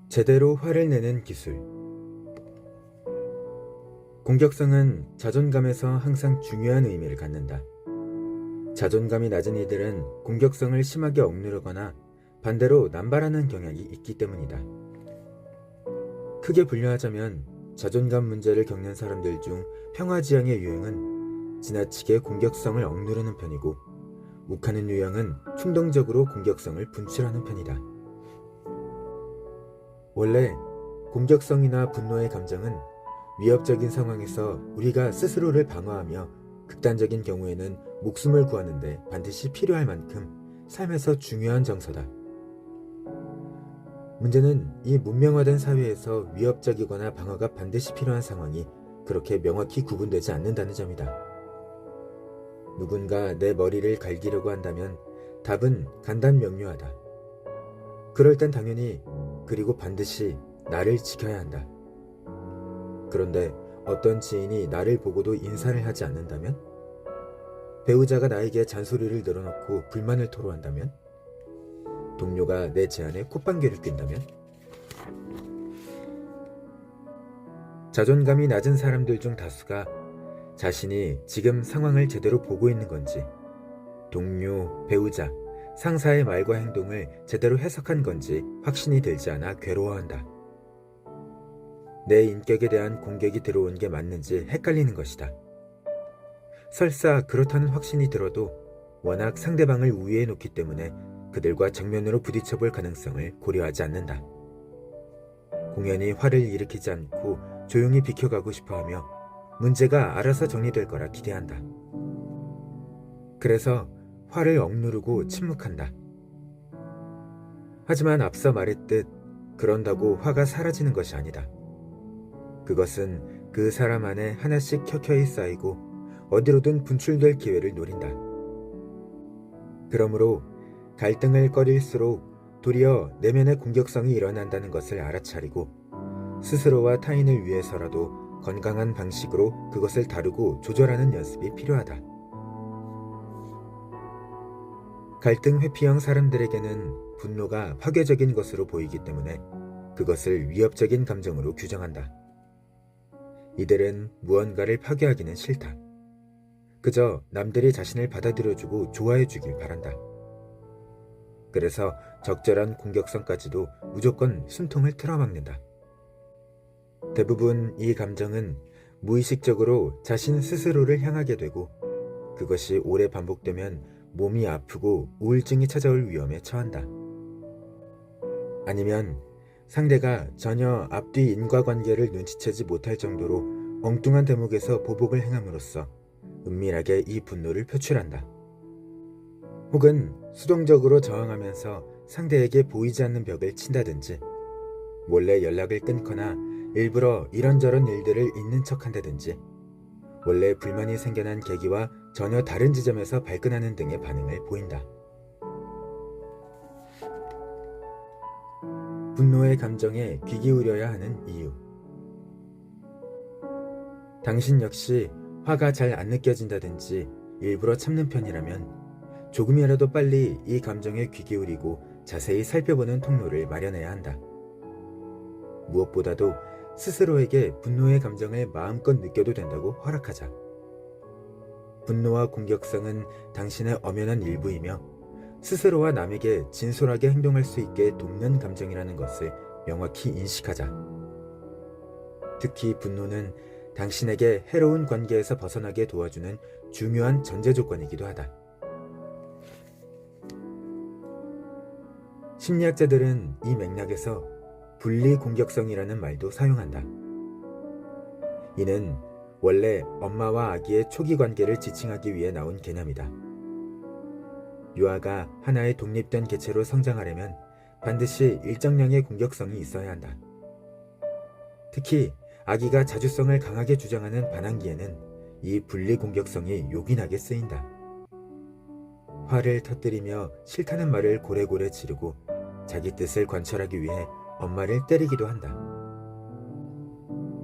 제대로 화를 내는 기술. 공격성은 자존감에서 항상 중요한 의미를 갖는다. 자존감이 낮은 이들은 공격성을 심하게 억누르거나 반대로 남발하는 경향이 있기 때문이다. 크게 분류하자면 자존감 문제를 겪는 사람들 중 평화지향의 유형은 지나치게 공격성을 억누르는 편이고, 욱하는 유형은 충동적으로 공격성을 분출하는 편이다. 원래 공격성이나 분노의 감정은 위협적인 상황에서 우리가 스스로를 방어하며 극단적인 경우에는 목숨을 구하는데 반드시 필요할 만큼 삶에서 중요한 정서다. 문제는 이 문명화된 사회에서 위협적이거나 방어가 반드시 필요한 상황이 그렇게 명확히 구분되지 않는다는 점이다. 누군가 내 머리를 갈기려고 한다면 답은 간단명료하다. 그럴 땐 당연히 그리고 반드시 나를 지켜야 한다. 그런데 어떤 지인이 나를 보고도 인사를 하지 않는다면? 배우자가 나에게 잔소리를 늘어놓고 불만을 토로한다면? 동료가 내 제안에 콧방귀를 낀다면? 자존감이 낮은 사람들 중 다수가 자신이 지금 상황을 제대로 보고 있는 건지, 동료, 배우자, 상사의 말과 행동을 제대로 해석한 건지 확신이 들지 않아 괴로워한다. 내 인격에 대한 공격이 들어온 게 맞는지 헷갈리는 것이다. 설사 그렇다는 확신이 들어도 워낙 상대방을 우위에 놓기 때문에 그들과 정면으로 부딪혀볼 가능성을 고려하지 않는다. 공연히 화를 일으키지 않고 조용히 비켜가고 싶어하며 문제가 알아서 정리될 거라 기대한다. 그래서 화를 억누르고 침묵한다. 하지만 앞서 말했듯 그런다고 화가 사라지는 것이 아니다. 그것은 그 사람 안에 하나씩 켜켜이 쌓이고 어디로든 분출될 기회를 노린다. 그러므로 갈등을 꺼릴수록 도리어 내면의 공격성이 일어난다는 것을 알아차리고 스스로와 타인을 위해서라도 건강한 방식으로 그것을 다루고 조절하는 연습이 필요하다. 갈등 회피형 사람들에게는 분노가 파괴적인 것으로 보이기 때문에 그것을 위협적인 감정으로 규정한다. 이들은 무언가를 파괴하기는 싫다. 그저 남들이 자신을 받아들여주고 좋아해주길 바란다. 그래서 적절한 공격성까지도 무조건 숨통을 틀어막는다. 대부분 이 감정은 무의식적으로 자신 스스로를 향하게 되고, 그것이 오래 반복되면 몸이 아프고 우울증이 찾아올 위험에 처한다. 아니면 상대가 전혀 앞뒤 인과관계를 눈치채지 못할 정도로 엉뚱한 대목에서 보복을 행함으로써 은밀하게 이 분노를 표출한다. 혹은 수동적으로 저항하면서 상대에게 보이지 않는 벽을 친다든지, 몰래 연락을 끊거나 일부러 이런저런 일들을 있는 척한다든지, 원래 불만이 생겨난 계기와 전혀 다른 지점에서 발끈하는 등의 반응을 보인다. 분노의 감정에 귀 기울여야 하는 이유. 당신 역시 화가 잘 안 느껴진다든지 일부러 참는 편이라면 조금이라도 빨리 이 감정에 귀 기울이고 자세히 살펴보는 통로를 마련해야 한다. 무엇보다도 스스로에게 분노의 감정을 마음껏 느껴도 된다고 허락하자. 분노와 공격성은 당신의 엄연한 일부이며 스스로와 남에게 진솔하게 행동할 수 있게 돕는 감정이라는 것을 명확히 인식하자. 특히 분노는 당신에게 해로운 관계에서 벗어나게 도와주는 중요한 전제 조건이기도 하다. 심리학자들은 이 맥락에서 분리 공격성이라는 말도 사용한다. 이는 원래 엄마와 아기의 초기 관계를 지칭하기 위해 나온 개념이다. 유아가 하나의 독립된 개체로 성장하려면 반드시 일정량의 공격성이 있어야 한다. 특히 아기가 자주성을 강하게 주장하는 반항기에는 이 분리 공격성이 요긴하게 쓰인다. 화를 터뜨리며 싫다는 말을 고래고래 지르고 자기 뜻을 관철하기 위해 엄마를 때리기도 한다.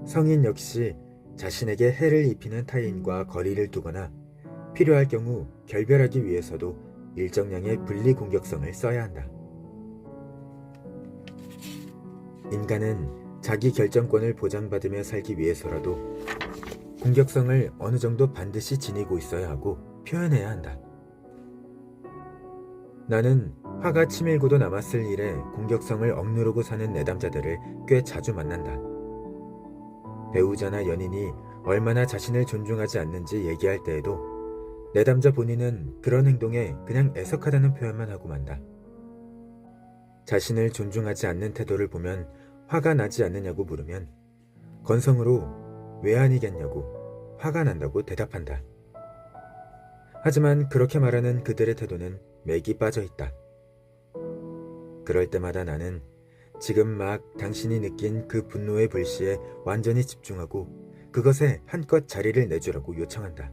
성인 역시 자신에게 해를 입히는 타인과 거리를 두거나 필요할 경우 결별하기 위해서도 일정량의 분리 공격성을 써야 한다. 인간은 자기 결정권을 보장받으며 살기 위해서라도 공격성을 어느 정도 반드시 지니고 있어야 하고 표현해야 한다. 나는 화가 치밀고도 남았을 일에 공격성을 억누르고 사는 내담자들을 꽤 자주 만난다. 배우자나 연인이 얼마나 자신을 존중하지 않는지 얘기할 때에도 내담자 본인은 그런 행동에 그냥 애석하다는 표현만 하고 만다. 자신을 존중하지 않는 태도를 보면 화가 나지 않느냐고 물으면 건성으로 왜 아니겠냐고 화가 난다고 대답한다. 하지만 그렇게 말하는 그들의 태도는 맥이 빠져 있다. 그럴 때마다 나는 지금 막 당신이 느낀 그 분노의 불씨에 완전히 집중하고 그것에 한껏 자리를 내주라고 요청한다.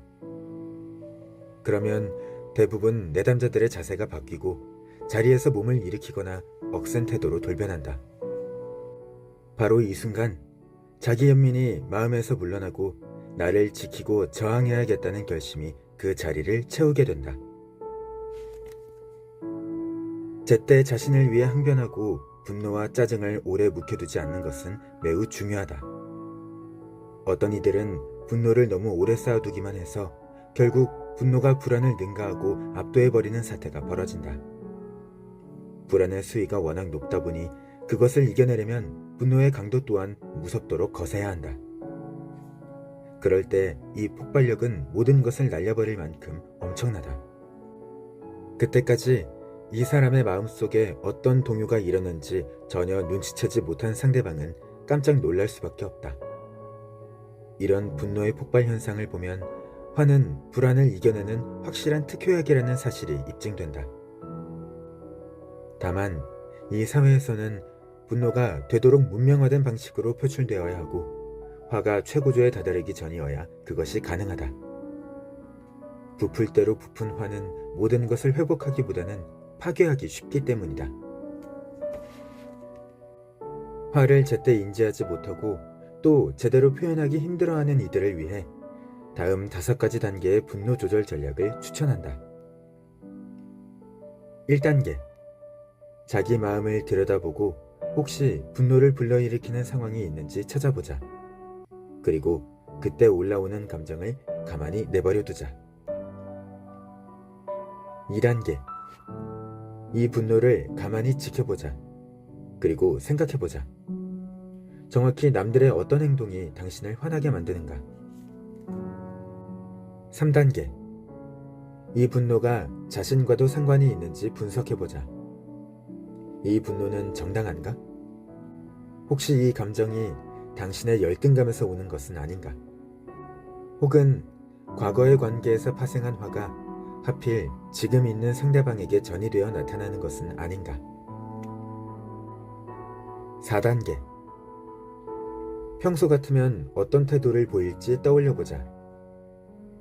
그러면 대부분 내담자들의 자세가 바뀌고 자리에서 몸을 일으키거나 억센 태도로 돌변한다. 바로 이 순간 자기 연민이 마음에서 물러나고 나를 지키고 저항해야겠다는 결심이 그 자리를 채우게 된다. 제때 자신을 위해 항변하고 분노와 짜증을 오래 묵혀두지 않는 것은 매우 중요하다. 어떤 이들은 분노를 너무 오래 쌓아두기만 해서 결국 분노가 불안을 능가하고 압도해버리는 사태가 벌어진다. 불안의 수위가 워낙 높다 보니 그것을 이겨내려면 분노의 강도 또한 무섭도록 거세야 한다. 그럴 때 이 폭발력은 모든 것을 날려버릴 만큼 엄청나다. 그때까지 이 사람의 마음속에 어떤 동요가 일어난지 전혀 눈치채지 못한 상대방은 깜짝 놀랄 수밖에 없다. 이런 분노의 폭발 현상을 보면 화는 불안을 이겨내는 확실한 특효약이라는 사실이 입증된다. 다만 이 사회에서는 분노가 되도록 문명화된 방식으로 표출되어야 하고 화가 최고조에 다다르기 전이어야 그것이 가능하다. 부풀 대로 부푼 화는 모든 것을 회복하기보다는 파괴하기 쉽기 때문이다. 화를 제때 인지하지 못하고 또 제대로 표현하기 힘들어하는 이들을 위해 다음 5가지 단계의 분노 조절 전략을 추천한다. 1단계. 자기 마음을 들여다보고 혹시 분노를 불러일으키는 상황이 있는지 찾아보자. 그리고 그때 올라오는 감정을 가만히 내버려 두자. 2단계. 이 분노를 가만히 지켜보자. 그리고 생각해보자. 정확히 남들의 어떤 행동이 당신을 화나게 만드는가? 3단계. 이 분노가 자신과도 상관이 있는지 분석해보자. 이 분노는 정당한가? 혹시 이 감정이 당신의 열등감에서 오는 것은 아닌가? 혹은 과거의 관계에서 파생한 화가 하필 지금 있는 상대방에게 전이되어 나타나는 것은 아닌가? 4단계. 평소 같으면 어떤 태도를 보일지 떠올려보자.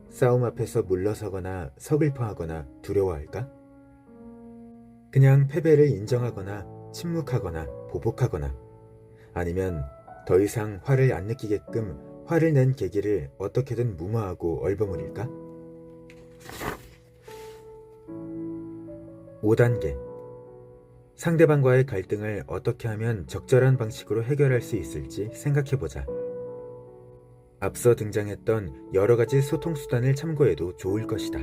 싸움 앞에서 물러서거나 서글퍼하거나 두려워할까? 그냥 패배를 인정하거나 침묵하거나 보복하거나 아니면 더 이상 화를 안 느끼게끔 화를 낸 계기를 어떻게든 무마하고 얼버무릴까? 5단계. 상대방과의 갈등을 어떻게 하면 적절한 방식으로 해결할 수 있을지 생각해보자. 앞서 등장했던 여러 가지 소통 수단을 참고해도 좋을 것이다.